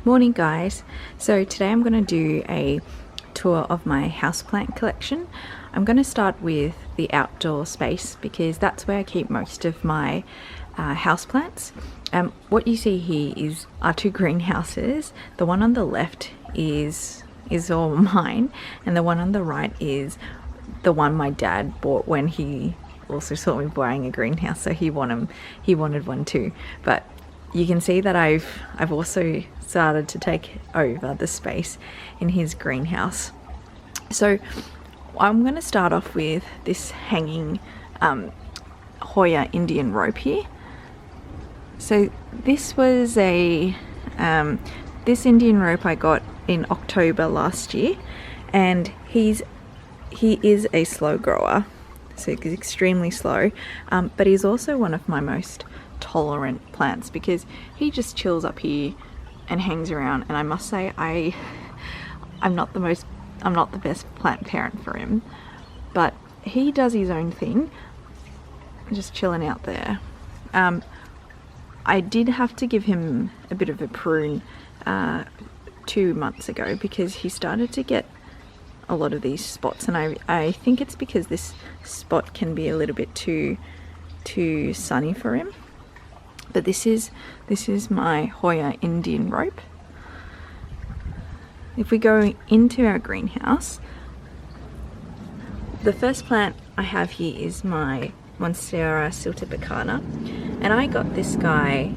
Morning guys, so today I'm going to do a tour of my houseplant collection. I'm going to start with the outdoor space because that's where I keep most of my houseplants. What you see here are two greenhouses. The one on the left is all mine, and the one on the right is the one my dad bought when he also saw me buying a greenhouse, so he wanted one too. But you can see that I've also started to take over the space in his greenhouse. So I'm going to start off with this hanging HOYA Indian rope here. So this was this Indian rope I got in October last year, and he is a slow grower, so he's extremely slow, but he's also one of my most tolerant plants because he just chills up here and hangs around, and I must say I'm not the best plant parent for him, but he does his own thing, just chilling out there. I did have to give him a bit of a prune 2 months ago because he started to get a lot of these spots, and I think it's because this spot can be a little bit too sunny for him. But this is my HOYA Indian rope. If we go into our greenhouse, the first plant I have here is my MONSTERA siltepecana, and I got this guy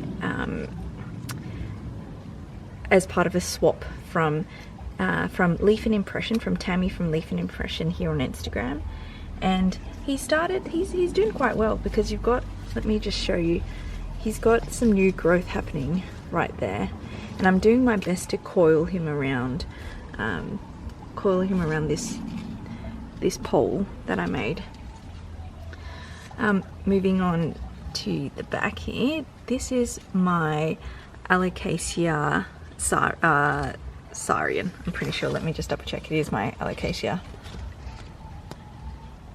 as part of a swap from Leaf and Impression, from Tammy from Leaf and Impression here on Instagram. And he's doing quite well because you've got, let me just show you, he's got some new growth happening right there, and I'm doing my best to coil him around this pole that I made. Moving on to the back here, this is my ALOCASIA SARIAN. I'm pretty sure, let me just double check, it is my ALOCASIA.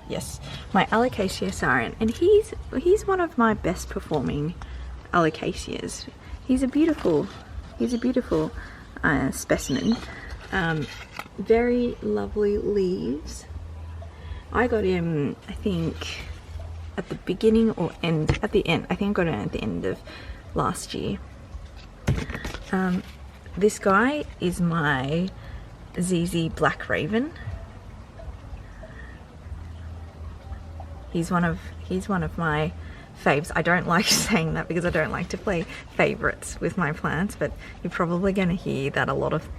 Yes, my ALOCASIA SARIAN, and he's one of my best performing ALOCASIAs. He's a beautiful specimen. Very lovely leaves. I got him, I think, at the beginning or end, at the end. I think I got him at the end of last year. This guy is my ZZ Black Raven. He's one of my faves. I don't like saying that because I don't like to play favorites with my plants, but you're probably going to hear that a lot of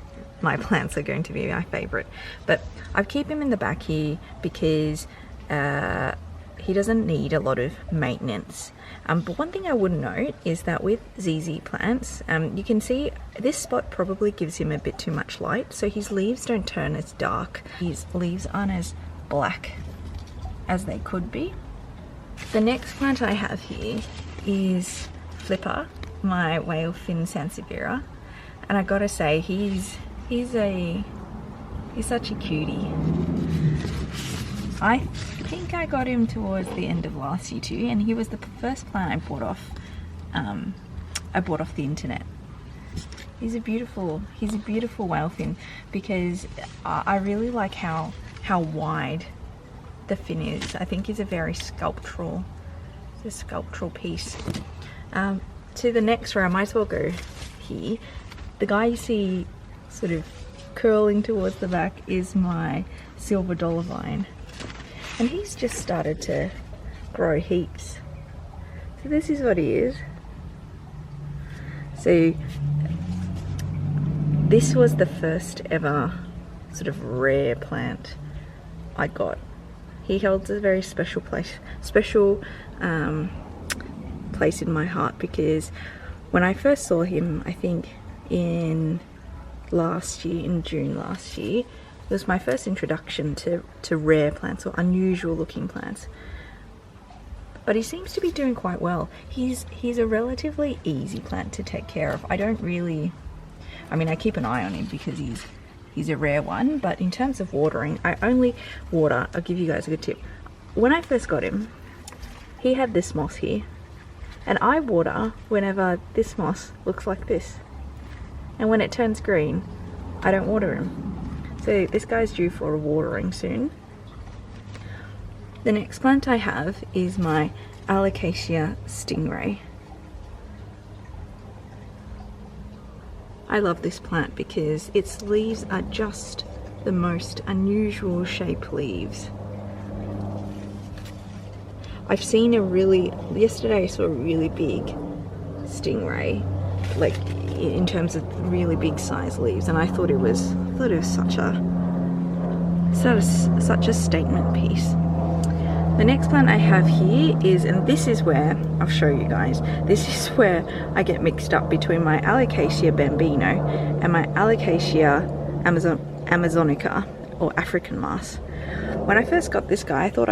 my plants are going to be my favorite. But I keep him in the back here because he doesn't need a lot of maintenance. But one thing I would note is that with ZZ plants, you can see this spot probably gives him a bit too much light, so his leaves don't turn as dark. His leaves aren't as black as they could be. The next plant I have here is Flipper, my whale fin Sansevieria, and I gotta say he's such a cutie. I think I got him towards the end of last year too, and he was the first plant I bought off the internet. He's a beautiful whale fin because I really like how wide the fin is. I think he's a very sculptural piece. To the next row, I might as well go here. The guy you see sort of curling towards the back is my silver dollar vine, and he's just started to grow heaps. So this is what he is. So this was the first ever sort of rare plant I got. He holds a very special place in my heart because when I first saw him, I think in June last year, it was my first introduction to rare plants or unusual looking plants. But he seems to be doing quite well. He's a relatively easy plant to take care of. I keep an eye on him because he's a rare one, but in terms of watering, I only water, I'll give you guys a good tip. When I first got him, he had this moss here, and I water whenever this moss looks like this. and when it turns green, I don't water him. So this guy's due for a watering soon. The next plant I have is my ALOCASIA STINGRAY. I love this plant because its leaves are just the most unusual shaped leaves. I've seen yesterday I saw a really big stingray, like in terms of really big size leaves, and I thought it was such a statement piece. The next plant I have here is, and this is where, I'll show you guys, this is where I get mixed up between my ALOCASIA BAMBINO and my ALOCASIA amazonica, or African moss. When I first got this guy, I thought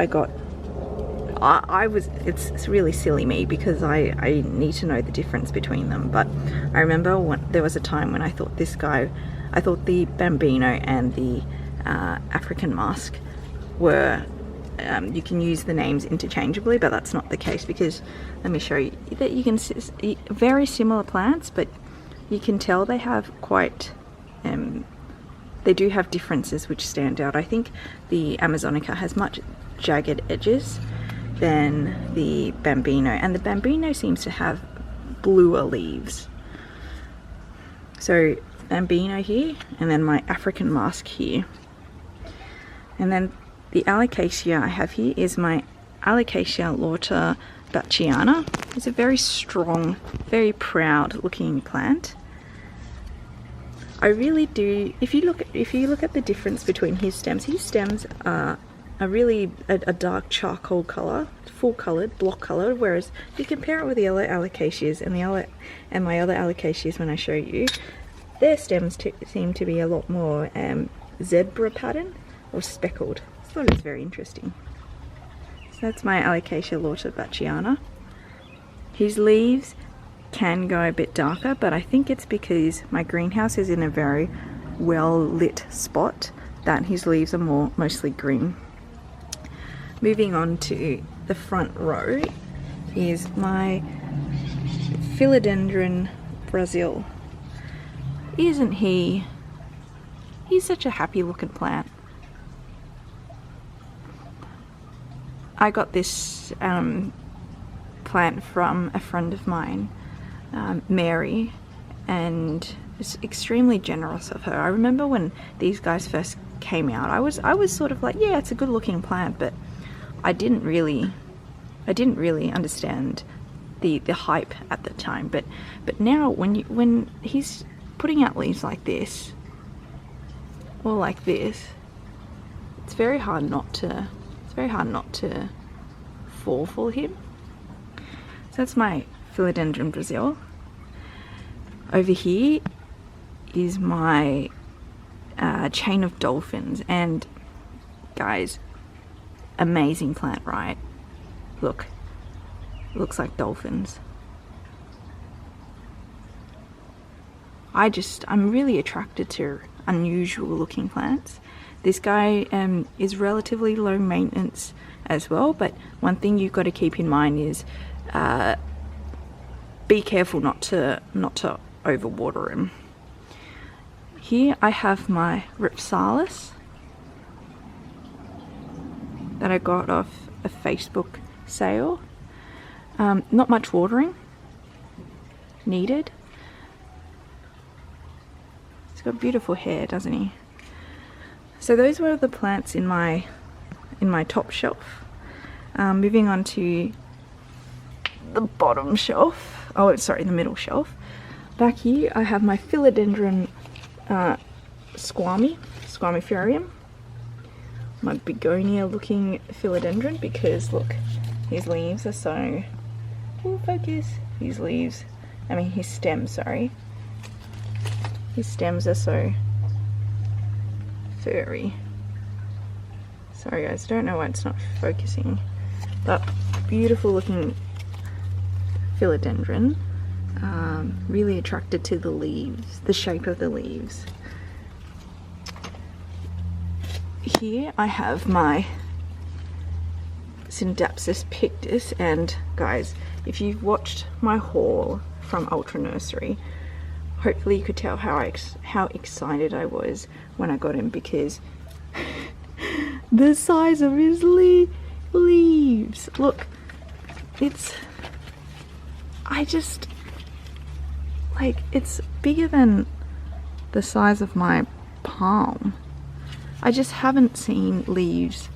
it's really silly me because I need to know the difference between them, but I remember there was a time when I thought the Bambino and the African musk were, you can use the names interchangeably, but that's not the case, because let me show you that you can see very similar plants, but you can tell they have quite, they do have differences which stand out. I think the Amazonica has much jagged edges than the Bambino, and the Bambino seems to have bluer leaves. So Bambino here, and then my African musk here, and then the ALOCASIA I have here is my ALOCASIA lorta bachiana. It's a very strong, very proud looking plant. I really do, if you look at the difference between his stems are a dark charcoal color, full colored, block colored, whereas if you compare it with the other ALOCASIAs and my other ALOCASIAs when I show you, their stems seem to be a lot more zebra pattern or speckled. I thought it was very interesting. So that's my ALOCASIA lorta bachiana. His leaves can go a bit darker, but I think it's because my greenhouse is in a very well lit spot that his leaves are mostly green. Moving on to the front row is my Philodendron Brazil. Isn't he? He's such a happy looking plant. I got this plant from a friend of mine, Mary, and it's extremely generous of her. I remember when these guys first came out, I was sort of like, yeah, it's a good looking plant, but I didn't really understand the hype at the time. But now when he's putting out leaves like this or like this, it's very hard not to fall for him. So that's my Philodendron Brazil. Over here is my chain of dolphins, and guys, amazing plant, right? Look, looks like dolphins. I'm really attracted to unusual looking plants. This guy is relatively low maintenance as well, but one thing you've got to keep in mind is be careful not to overwater him. Here I have my RHIPSALIS that I got off a Facebook sale. Not much watering needed. He's got beautiful hair, doesn't he? So those were the plants in my top shelf. Moving on to the bottom shelf. Oh, sorry, the middle shelf. Back here I have my Philodendron SQUAMIFERUM. My begonia looking philodendron, because look, his leaves are so, focus, his stems, sorry. His stems are so furry. Sorry guys, I don't know why it's not focusing. But beautiful looking philodendron. Really attracted to the leaves, the shape of the leaves. Here I have my Synapsis pictus, and guys, if you've watched my haul from Ultra Nursery, hopefully you could tell how excited I was when I got him, because the size of his leaves. Look, it's bigger than the size of my palm. I just haven't seen leaves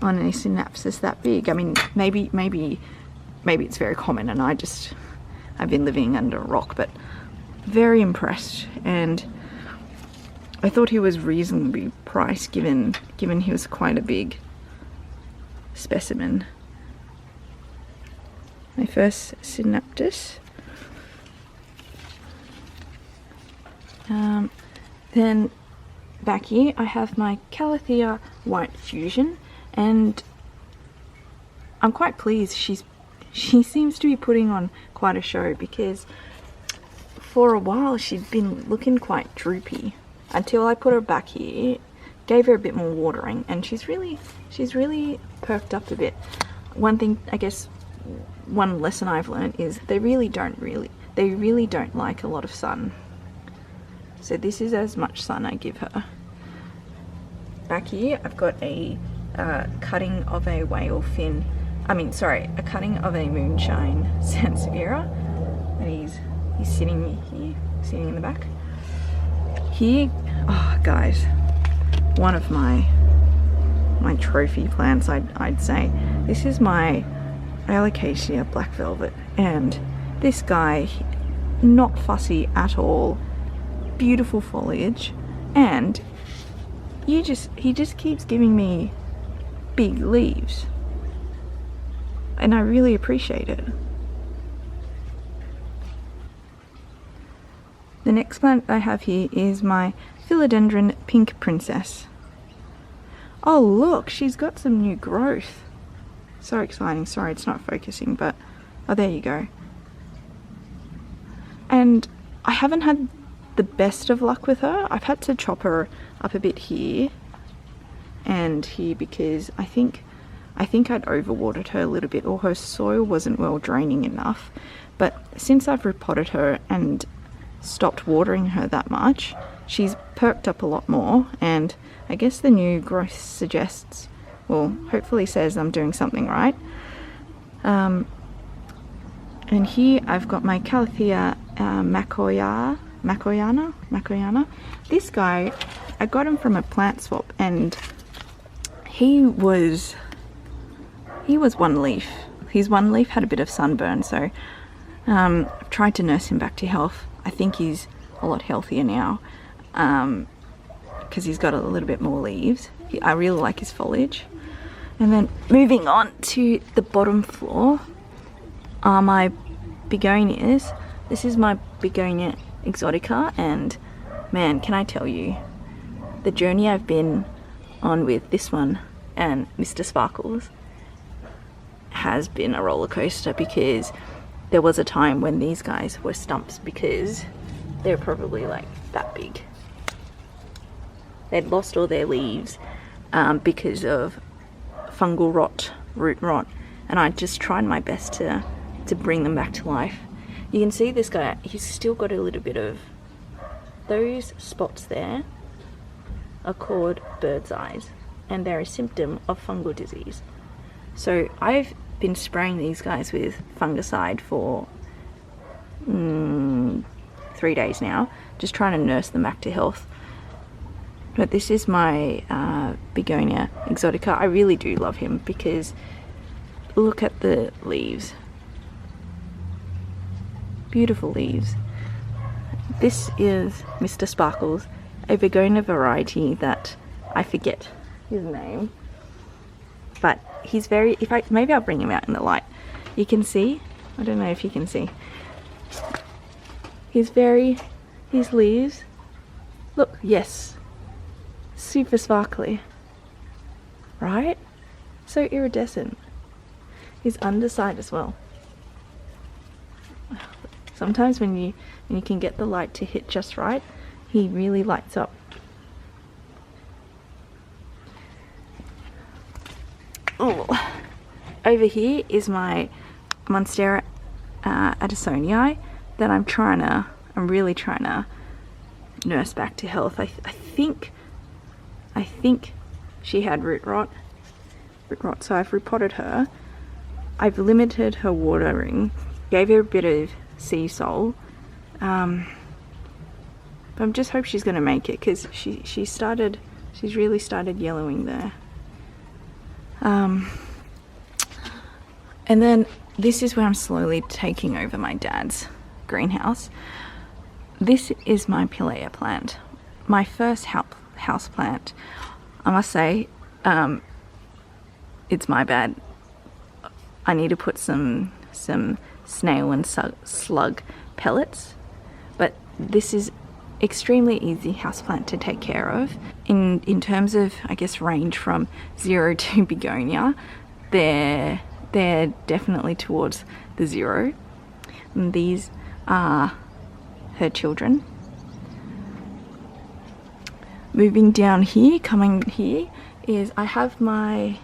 on a Echinopsis that big. I mean, maybe it's very common and I've been living under a rock, but very impressed. And I thought he was reasonably priced given he was quite a big specimen. My first Echinopsis. Then back here I have my Calathea White Fusion, and I'm quite pleased. She seems to be putting on quite a show, because for a while she'd been looking quite droopy until I put her back here, gave her a bit more watering, and she's really perked up a bit. One thing, I guess, one lesson I've learned is they really don't like a lot of sun. So this is as much sun I give her. Back here I've got a cutting of a whale fin, a cutting of a moonshine Sansevieria, and he's sitting here, sitting in the back. Here, oh guys, one of my trophy plants, I'd say. This is my ALOCASIA Black Velvet, and this guy, not fussy at all, beautiful foliage, and he just keeps giving me big leaves, and I really appreciate it. The next plant I have here is my Philodendron Pink Princess. Oh look, she's got some new growth. So exciting. Sorry it's not focusing, but oh, there you go. And I haven't had the best of luck with her. I've had to chop her up a bit here and here, because I think I'd overwatered her a little bit, or her soil wasn't well draining enough. But since I've repotted her and stopped watering her that much, she's perked up a lot more, and I guess the new growth suggests, well, hopefully says I'm doing something right. And here I've got my Calathea Makoyana. This guy, I got him from a plant swap, and he was one leaf. His one leaf had a bit of sunburn, so I've tried to nurse him back to health. I think he's a lot healthier now, because he's got a little bit more leaves. I really like his foliage. And then moving on to the bottom floor are my begonias. This is my Begonia exotica, and man, can I tell you, the journey I've been on with this one and Mr. Sparkles has been a roller coaster, because there was a time when these guys were stumps, because they're probably like that big. They'd lost all their leaves because of fungal rot, root rot, and I just tried my best to bring them back to life. You can see this guy, he's still got a little bit of, those spots there are called bird's eyes, and they're a symptom of fungal disease. So I've been spraying these guys with fungicide for 3 days now, just trying to nurse them back to health. But this is my Begonia exotica. I really do love him, because look at the leaves. Beautiful leaves. This is Mr. Sparkles, a Begonia variety that I forget his name, but he's very, maybe I'll bring him out in the light. You can see, I don't know if you can see, his leaves, look, yes, super sparkly, right? So iridescent. His underside as well. Sometimes when you can get the light to hit just right, he really lights up. Oh, over here is my MONSTERA ADASONII that I'm I'm really trying to nurse back to health. I think she had root rot, so I've repotted her. I've limited her watering, gave her a bit of sea salt, but I just hope she's gonna make it, because she's really started yellowing there. And then this is where I'm slowly taking over my dad's greenhouse. This is my PILEA plant, my first house plant. I must say, it's my bad. I need to put some snail and slug pellets, but this is extremely easy houseplant to take care of. In terms of, I guess, range from 0 to begonia, they're definitely towards the 0. And these are her children. Moving down here, coming here, is I have 1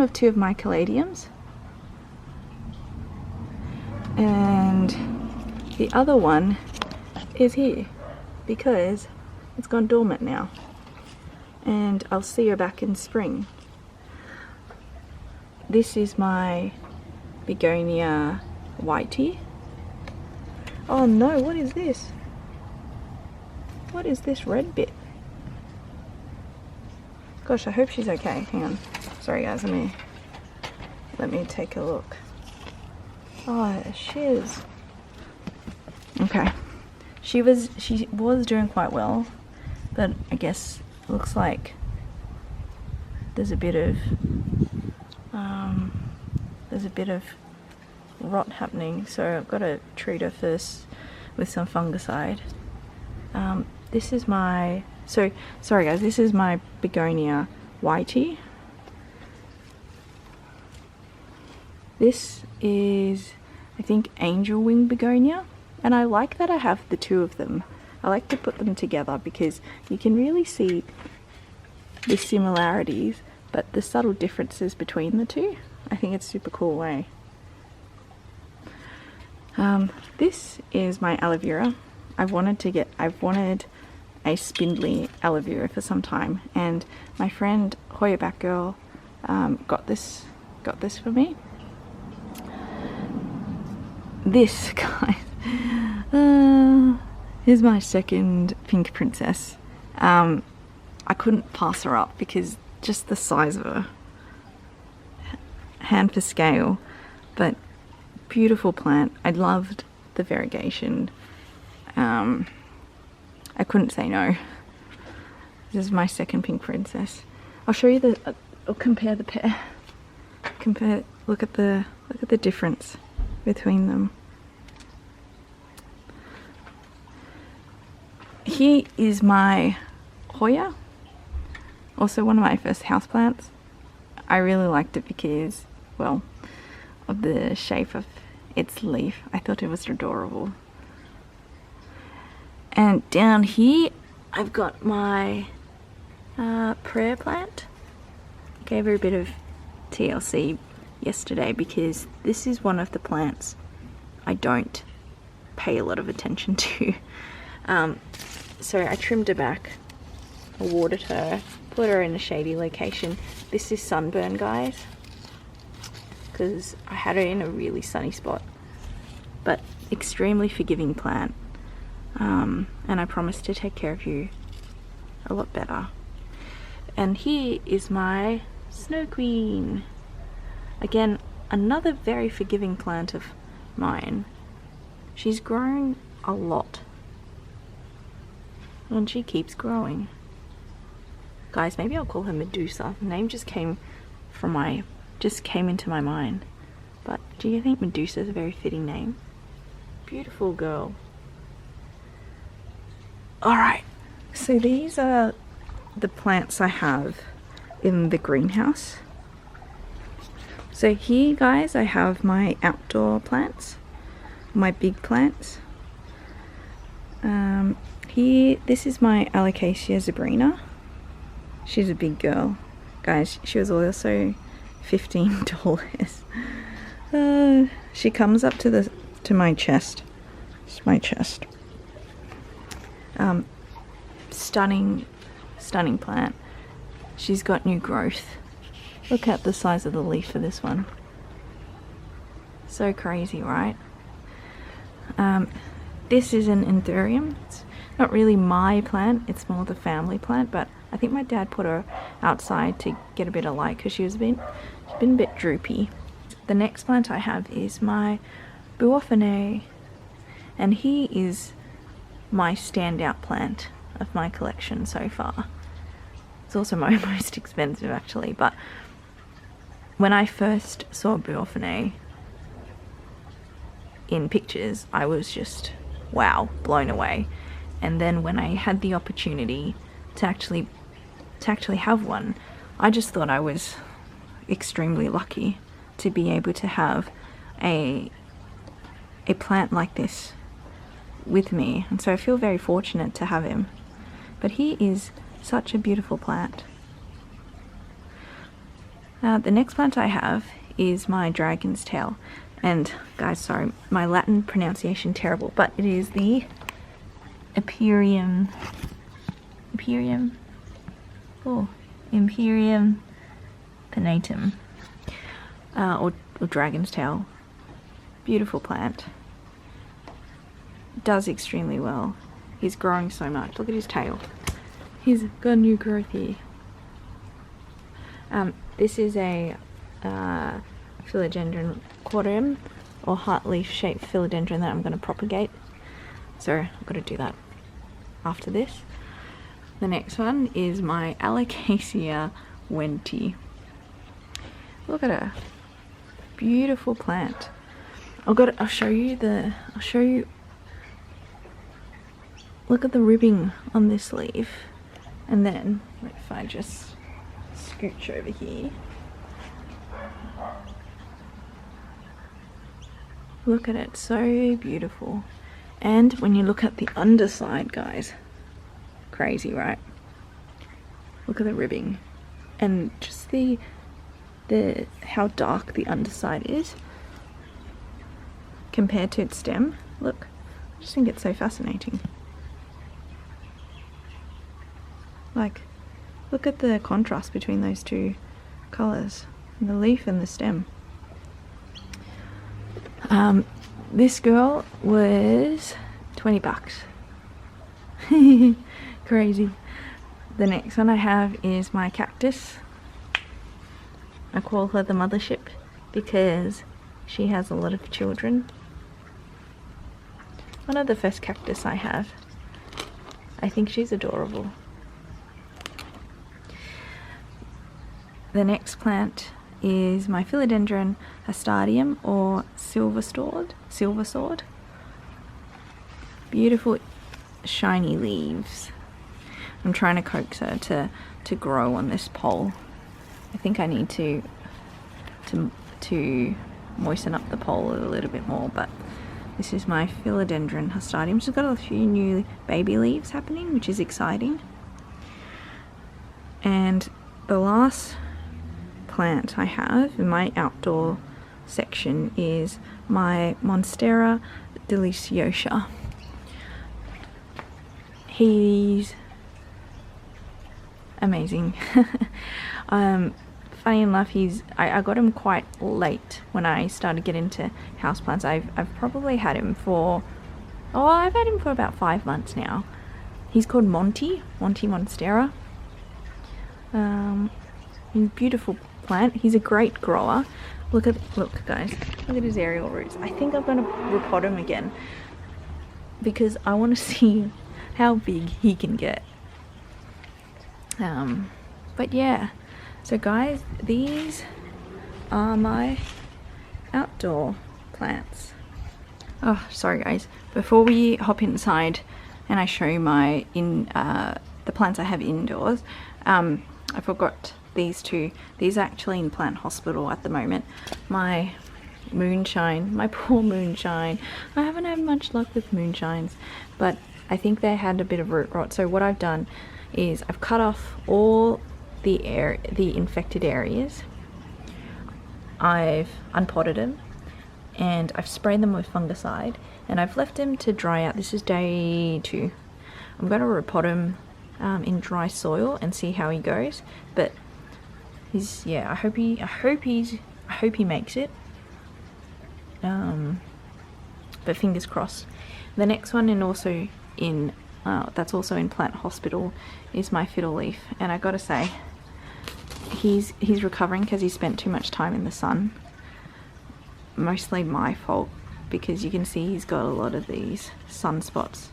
or 2 of my caladiums, and the other one is here because it's gone dormant now, and I'll see her back in spring. This is my begonia whitey. Oh no, what is this? What is this red bit? Gosh, I hope she's okay. Hang on. Sorry guys, let me take a look. Oh, shiz. Okay. She was doing quite well, but I guess it looks like there's a bit of rot happening, so I've got to treat her first with some fungicide. This is my, sorry guys, this is my begonia whitey. This is, I think, angel wing begonia, and I like that I have the 2 of them. I like to put them together because you can really see the similarities, but the subtle differences between the 2. I think it's a super cool way. This is my aloe vera. I've wanted a spindly aloe vera for some time, and my friend HOYA back girl got this for me. This, guys, is my second pink princess. I couldn't pass her up because just the size of her, hand for scale, but beautiful plant. I loved the variegation. I couldn't say no. This is my second pink princess. I'll show you I'll compare the pair. Look at the difference between them. Here is my HOYA, also one of my first houseplants. I really liked it because, well, of the shape of its leaf. I thought it was adorable. And down here I've got my prayer plant. Gave her a bit of TLC yesterday because this is one of the plants I don't pay a lot of attention to. So I trimmed her back, I watered her, put her in a shady location. This is sunburn, guys, because I had her in a really sunny spot, but extremely forgiving plant. And I promise to take care of you a lot better. And here is my Snow Queen. Again, another very forgiving plant of mine. She's grown a lot, and she keeps growing. Guys, maybe I'll call her Medusa. The name just came into my mind. But do you think Medusa is a very fitting name? Beautiful girl. Alright, so these are the plants I have in the greenhouse. So here, guys, I have my outdoor plants, my big plants. Here, this is my ALOCASIA ZEBRINA. She's a big girl. Guys, she was also $15. She comes up to my chest. It's my chest. Stunning plant. She's got new growth. Look at the size of the leaf for this one. So crazy, right? This is an anthurium. It's not really my plant, it's more the family plant, but I think my dad put her outside to get a bit of light because she's been a bit droopy. The next plant I have is my Buophone, and he is my standout plant of my collection so far. It's also my most expensive actually, but when I first saw Buophone in pictures, I was just, wow, blown away. And then when I had the opportunity to actually have one, I just thought I was extremely lucky to be able to have a plant like this with me, and so I feel very fortunate to have him. But he is such a beautiful plant. The next plant I have is my dragon's tail, and guys, sorry, my Latin pronunciation terrible, but it is the Imperium pinnatum, or dragon's tail. Beautiful plant. Does extremely well. He's growing so much. Look at his tail. He's got new growth here. This is a philodendron quarterium, or heart leaf shaped philodendron that I'm going to propagate. So I've got to do that after this. The next one is my ALOCASIA WENTII. Look at her. Beautiful plant. I'll show you. Look at the ribbing on this leaf. And then if I just scooch over here, look at it, so beautiful. And when you look at the underside, guys, crazy, right? Look at the ribbing and just the how dark the underside is compared to its stem. Look, I just think it's so fascinating. Like, look at the contrast between those two colors, the leaf and the stem. This girl was 20 bucks. Crazy. The next one I have is my cactus. I call her the mothership because she has a lot of children. One of the first cactus I have. I think she's adorable. The next plant is my Philodendron HASTATUM, or silver sword. Beautiful shiny leaves. I'm trying to coax her to grow on this pole. I think I need to moisten up the pole a little bit more, but this is my Philodendron HASTATUM. She's got a few new baby leaves happening, which is exciting. And the last plant I have in my outdoor section is my Monstera deliciosa. He's amazing. Funny enough, I got him quite late when I started getting into houseplants. I've probably had him for, I've had him for about 5 months now. He's called Monstera. Beautiful plant. He's a great grower. Look guys, look at his aerial roots. I think I'm gonna repot him again because I want to see how big he can get. But yeah, so guys, these are my outdoor plants. Oh, sorry guys, before we hop inside and I show you my the plants I have indoors, I forgot these two. These are actually in plant hospital at the moment. My moonshine, my poor moonshine. I haven't had much luck with moonshines, but I think they had a bit of root rot. So what I've done is I've cut off all the infected areas. I've unpotted them and I've sprayed them with fungicide, and I've left them to dry out. This is day 2. I'm going to repot him in dry soil and see how he goes, but he's, yeah, I hope he makes it. But fingers crossed. The next one, and also in that's also in plant hospital, is my fiddle leaf, and I gotta say, he's recovering because he spent too much time in the sun. Mostly my fault, because you can see he's got a lot of these sunspots.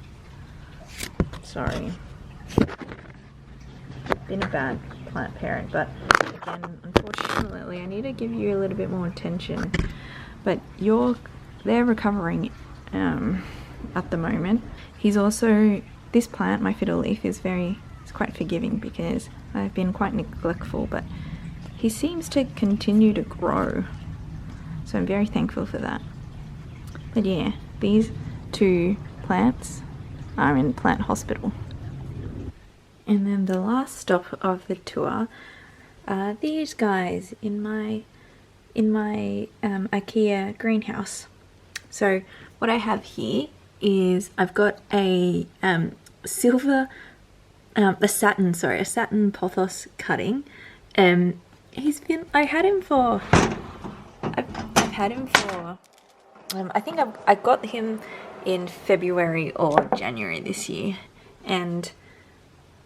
Sorry, been a bad plant parent, but again, unfortunately, I need to give you a little bit more attention. But they're recovering at the moment. He's also, this plant, my fiddle leaf, it's quite forgiving because I've been quite neglectful, but he seems to continue to grow. So I'm very thankful for that. But yeah, these 2 plants are in plant hospital. And then the last stop of the tour are these guys in my IKEA greenhouse. So what I have here is I've got a satin pothos cutting. I've had him for I think I got him in February or January this year, and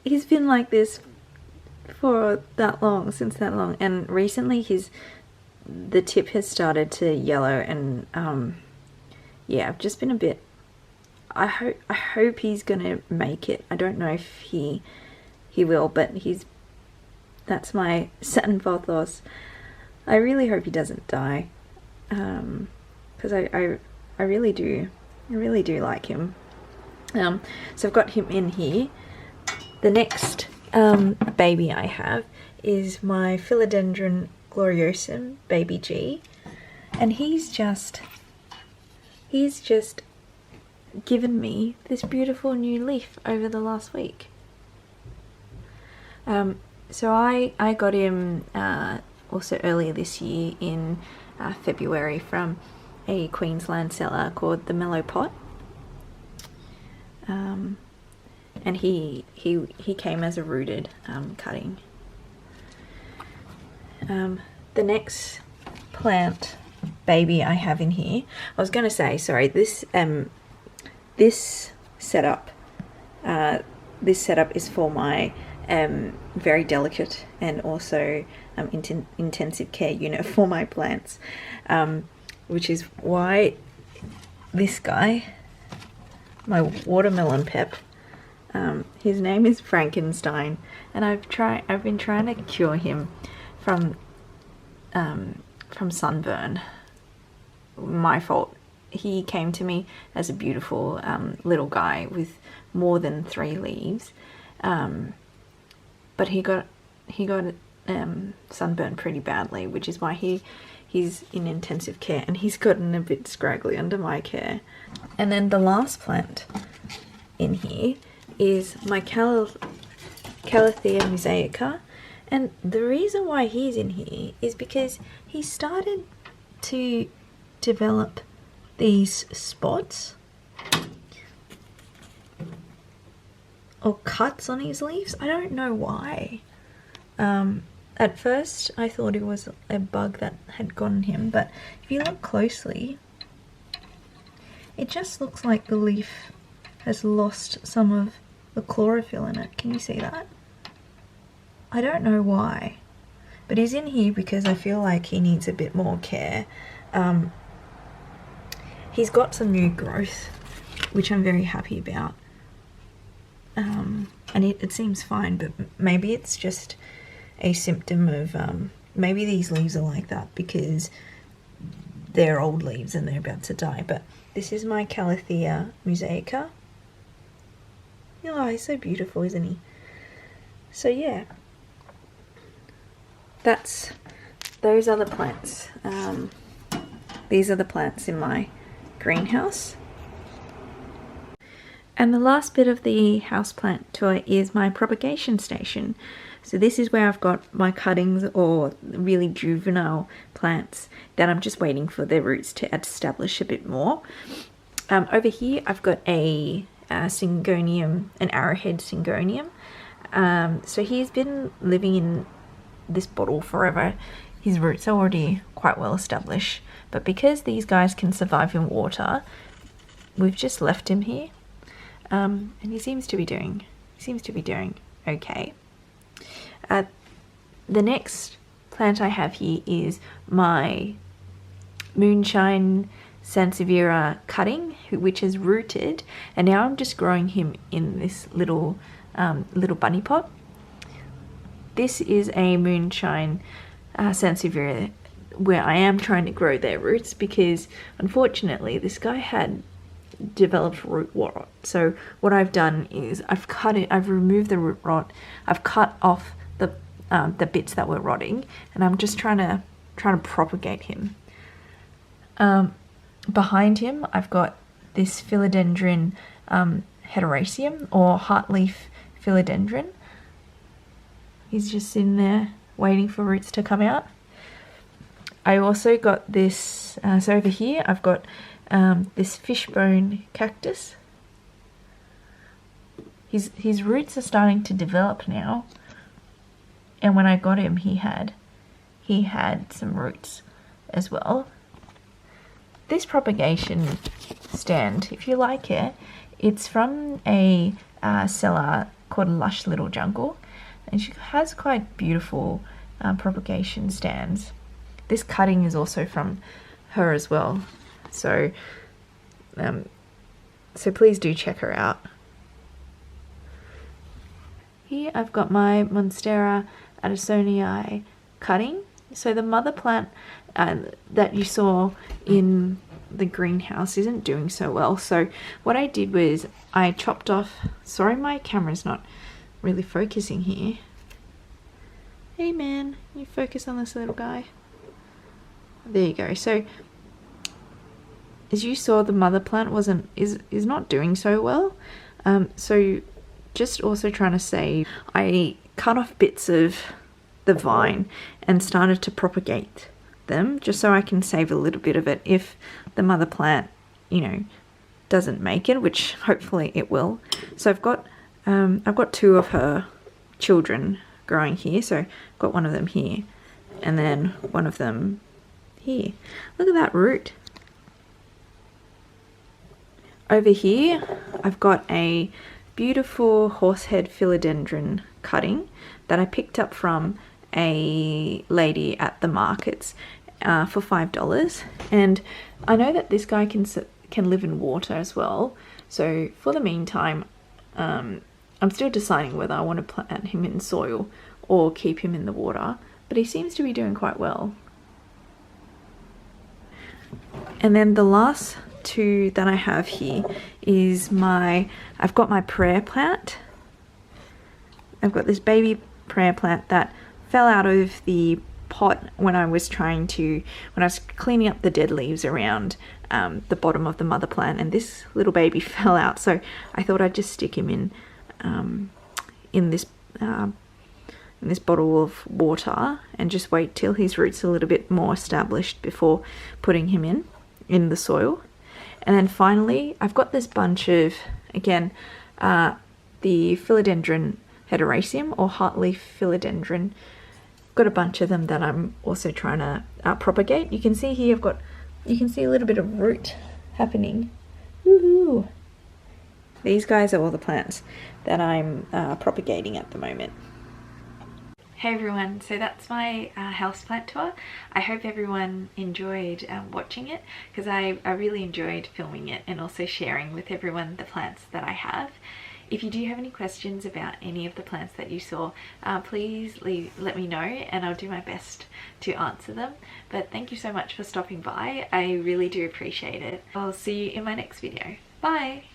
he's been like this for since that long, and recently the tip has started to yellow, and yeah, I've just been a bit, I hope he's gonna make it. I don't know if he will, but that's my satin pothos. I really hope he doesn't die, because I really do like him. So I've got him in here. The next baby I have is my Philodendron gloriosum, baby G, and he's just given me this beautiful new leaf over the last week. So I got him also earlier this year in February from a Queensland seller called the Mellow Pot, and he came as a rooted cutting. The next plant baby I have in here, I was going to say, sorry, this setup is for my very delicate and also intensive care unit for my plants, which is why this guy, my watermelon pep, his name is Frankenstein, and I've been trying to cure him from sunburn. My fault. He came to me as a beautiful little guy with more than 3 leaves, but he got sunburned pretty badly, which is why he's in intensive care, and he's gotten a bit scraggly under my care. And then the last plant in here is my Calathea mosaica, and the reason why he's in here is because he started to develop these spots or cuts on his leaves. I don't know why. At first I thought it was a bug that had gotten him, but if you look closely, it just looks like the leaf has lost some of the chlorophyll in it. Can you see that? I don't know why, but he's in here because I feel like he needs a bit more care. He's got some new growth, which I'm very happy about, and it seems fine, but maybe it's just a symptom of maybe these leaves are like that because they're old leaves and they're about to die. But this is my Calathea mosaica. Oh, he's so beautiful, isn't he? So yeah, those are the plants. These are the plants in my greenhouse. And the last bit of the houseplant tour is my propagation station. So this is where I've got my cuttings or really juvenile plants that I'm just waiting for their roots to establish a bit more. Over here I've got a syngonium, an arrowhead syngonium. So he's been living in this bottle forever. His roots are already quite well established, but because these guys can survive in water, we've just left him here, and he seems to be doing okay. The next plant I have here is my Moonshine Sansevieria cutting, which is rooted, and now I'm just growing him in this little bunny pot. This is a Moonshine Sansevieria where I am trying to grow their roots, because unfortunately this guy had developed root rot. So what I've done is I've removed the root rot, I've cut off the bits that were rotting, and I'm just trying to propagate him. Behind him I've got this philodendron hederaceum, or heartleaf philodendron. He's just in there waiting for roots to come out. I also got this, so over here I've got this fishbone cactus. His roots are starting to develop now, and when I got him he had some roots as well. This propagation stand, if you like it, it's from a seller called Lush Little Jungle, and she has quite beautiful propagation stands. This cutting is also from her as well, so please do check her out. Here I've got my Monstera ADASONII cutting. So the mother plant that you saw in the greenhouse isn't doing so well, so what I did was I chopped off, sorry my camera's not really focusing here. Hey man, you focus on this little guy. There you go. So as you saw, the mother plant is not doing so well. So just also trying to say, I cut off bits of the vine and started to propagate them, just so I can save a little bit of it if the mother plant, you know, doesn't make it, which hopefully it will. So I've got two of her children growing here. So I've got one of them here, and then one of them here. Look at that root. Over here I've got a beautiful horsehead philodendron cutting that I picked up from a lady at the markets for $5, and I know that this guy can live in water as well. So for the meantime, I'm still deciding whether I want to plant him in soil or keep him in the water, but he seems to be doing quite well. And then the last two that I have here is I've got my prayer plant. I've got this baby prayer plant that fell out of the pot when I was cleaning up the dead leaves around the bottom of the mother plant, and this little baby fell out, so I thought I'd just stick him in this bottle of water and just wait till his roots are a little bit more established before putting him in the soil. And then finally I've got this bunch of, again, the philodendron hederaceum, or heartleaf philodendron. Got a bunch of them that I'm also trying to propagate. You can see here you can see a little bit of root happening. Woohoo! These guys are all the plants that I'm propagating at the moment. Hey everyone, so that's my houseplant tour. I hope everyone enjoyed watching it, because I really enjoyed filming it and also sharing with everyone the plants that I have. If you do have any questions about any of the plants that you saw, please let me know and I'll do my best to answer them. But thank you so much for stopping by. I really do appreciate it. I'll see you in my next video. Bye!